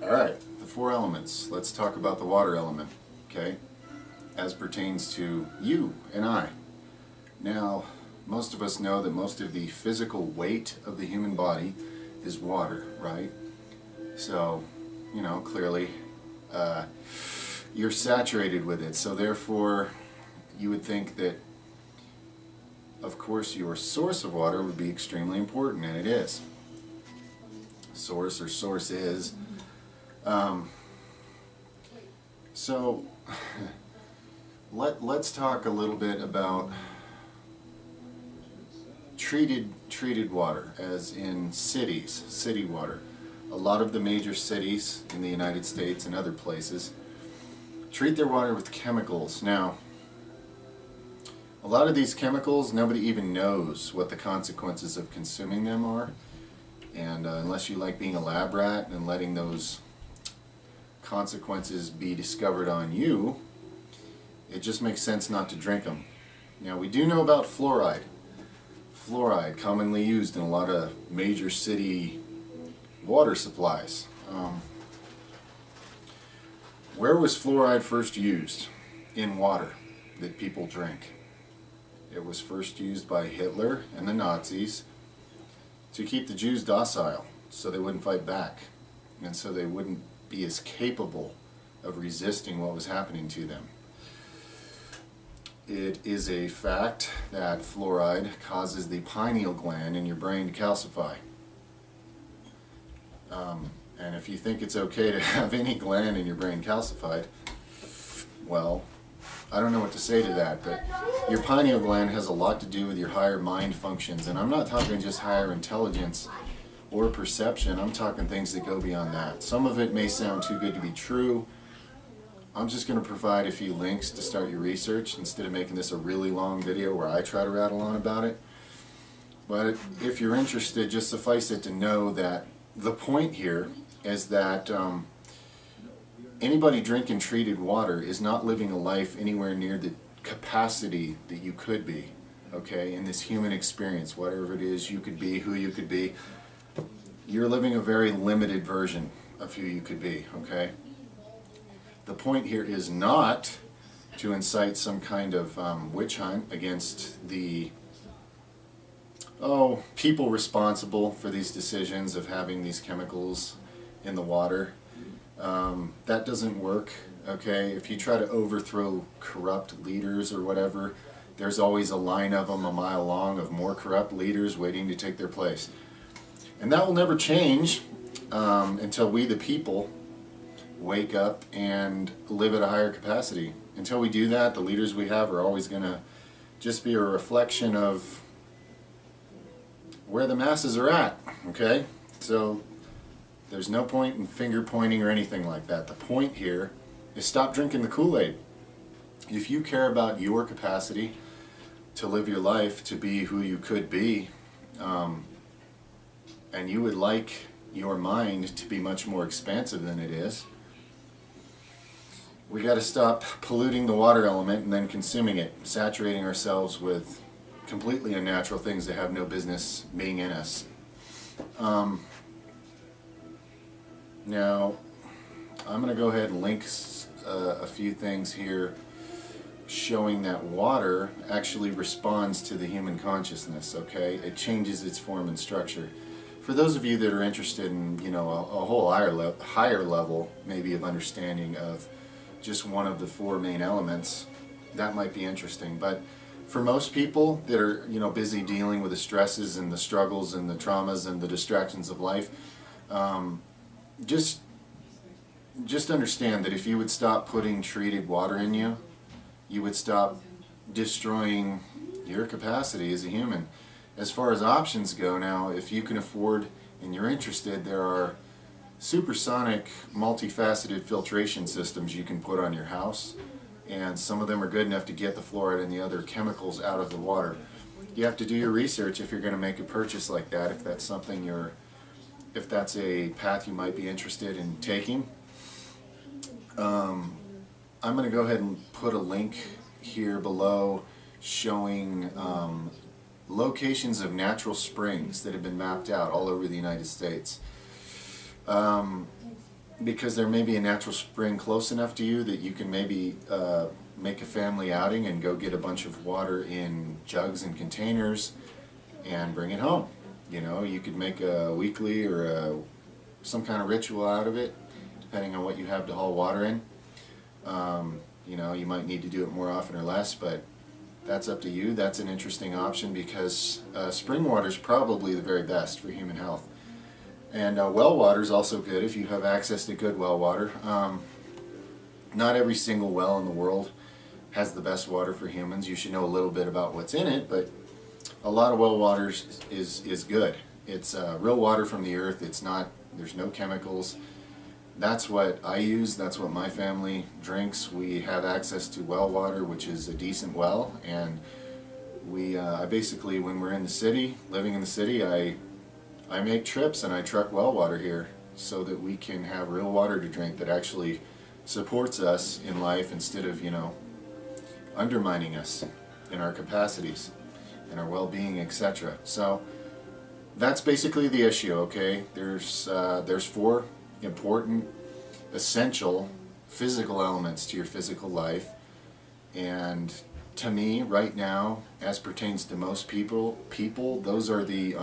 Alright, the four elements. Let's talk about the water element, okay? As pertains to you and I. Now, most of us know that most of the physical weight of the human body is water, right? So, clearly you're saturated with it. So therefore, you would think that, of course, your source of water would be extremely important, and it is. Source or sources. So let's talk a little bit about treated water, as in cities, city water. A lot of the major cities in the United States and other places treat their water with chemicals. Now, a lot of these chemicals, nobody even knows what the consequences of consuming them are. And unless you like being a lab rat and letting those consequences be discovered on you, it just makes sense not to drink them. Now, we do know about fluoride. Fluoride, commonly used in a lot of major city water supplies. Where was fluoride first used in water that people drink? It was first used by Hitler and the Nazis to keep the Jews docile so they wouldn't fight back, and so they wouldn't be as capable of resisting what was happening to them. It is a fact that fluoride causes the pineal gland in your brain to calcify. And if you think it's okay to have any gland in your brain calcified, well, I don't know what to say to that, but your pineal gland has a lot to do with your higher mind functions. And I'm not talking just higher intelligence or perception. I'm talking things that go beyond that. Some of it may sound too good to be true. I'm just going to provide a few links to start your research instead of making this a really long video where I try to rattle on about it. But if you're interested, just suffice it to know that the point here is that anybody drinking treated water is not living a life anywhere near the capacity that you could be, okay, in this human experience, whatever it is you could be, who you could be. You're living a very limited version of who you could be, okay? The point here is not to incite some kind of witch hunt against the people responsible for these decisions of having these chemicals in the water. That doesn't work, okay? If you try to overthrow corrupt leaders or whatever, there's always a line of them a mile long of more corrupt leaders waiting to take their place. And that will never change until we, the people, wake up and live at a higher capacity. Until we do that, the leaders we have are always going to just be a reflection of where the masses are at, okay? So there's no point in finger pointing or anything like that. The point here is stop drinking the Kool-Aid. If you care about your capacity to live your life, to be who you could be, and you would like your mind to be much more expansive than it is, we got to stop polluting the water element and then consuming it, saturating ourselves with completely unnatural things that have no business being in us. Now, I'm going to go ahead and link a few things here showing that water actually responds to the human consciousness, okay? It changes its form and structure. For those of you that are interested in, a whole higher level, maybe, of understanding of just one of the four main elements, that might be interesting. But for most people that are, busy dealing with the stresses and the struggles and the traumas and the distractions of life, just understand that if you would stop putting treated water in you, you would stop destroying your capacity as a human. As far as options go now, if you can afford and you're interested, there are supersonic, multifaceted filtration systems you can put on your house, and some of them are good enough to get the fluoride and the other chemicals out of the water. You have to do your research if you're going to make a purchase like that, if that's something if that's a path you might be interested in taking. I'm going to go ahead and put a link here below showing locations of natural springs that have been mapped out all over the United States. because there may be a natural spring close enough to you that you can maybe make a family outing and go get a bunch of water in jugs and containers and bring it home. You know, you could make a weekly or some kind of ritual out of it, depending on what you have to haul water in. You know, you might need to do it more often or less, but that's up to you. That's an interesting option because spring water is probably the very best for human health. And well water is also good if you have access to good well water. Not every single well in the world has the best water for humans. You should know a little bit about what's in it, but a lot of well water is good. It's real water from the earth. It's not, there's no chemicals. That's what I use. That's what my family drinks. We have access to well water, which is a decent well, and I basically, when we're in the city, living in the city, I make trips and I truck well water here so that we can have real water to drink that actually supports us in life instead of, you know, undermining us in our capacities and our well-being, etc. So that's basically the issue. Okay, there's 4 important, essential physical elements to your physical life, and to me, right now, as pertains to most people, those are the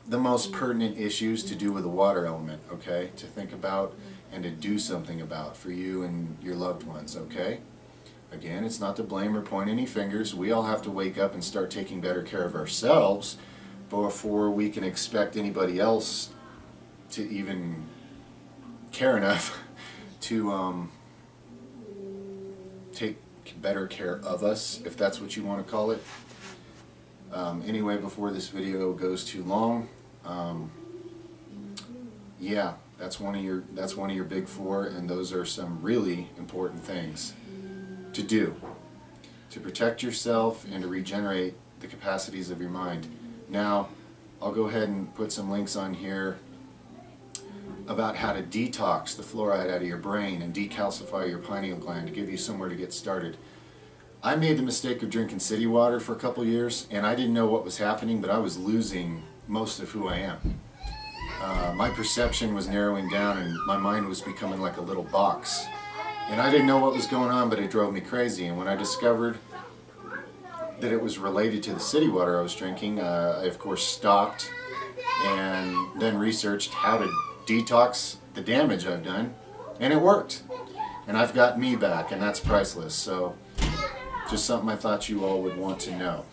most pertinent issues to do with the water element. Okay, to think about and to do something about for you and your loved ones. Okay. Again, it's not to blame or point any fingers. We all have to wake up and start taking better care of ourselves before we can expect anybody else to even care enough to take better care of us, if that's what you want to call it. Anyway, before this video goes too long, yeah, that's one of your big 4, and those are some really important things to do to protect yourself and to regenerate the capacities of your mind. Now, I'll go ahead and put some links on here about how to detox the fluoride out of your brain and decalcify your pineal gland to give you somewhere to get started. I made the mistake of drinking city water for a couple years, and I didn't know what was happening, but I was losing most of who I am. My perception was narrowing down and my mind was becoming like a little box. And I didn't know what was going on, but it drove me crazy. And when I discovered that it was related to the city water I was drinking, I of course stopped and then researched how to detox the damage I've done, and it worked. And I've got me back, and that's priceless. So just something I thought you all would want to know.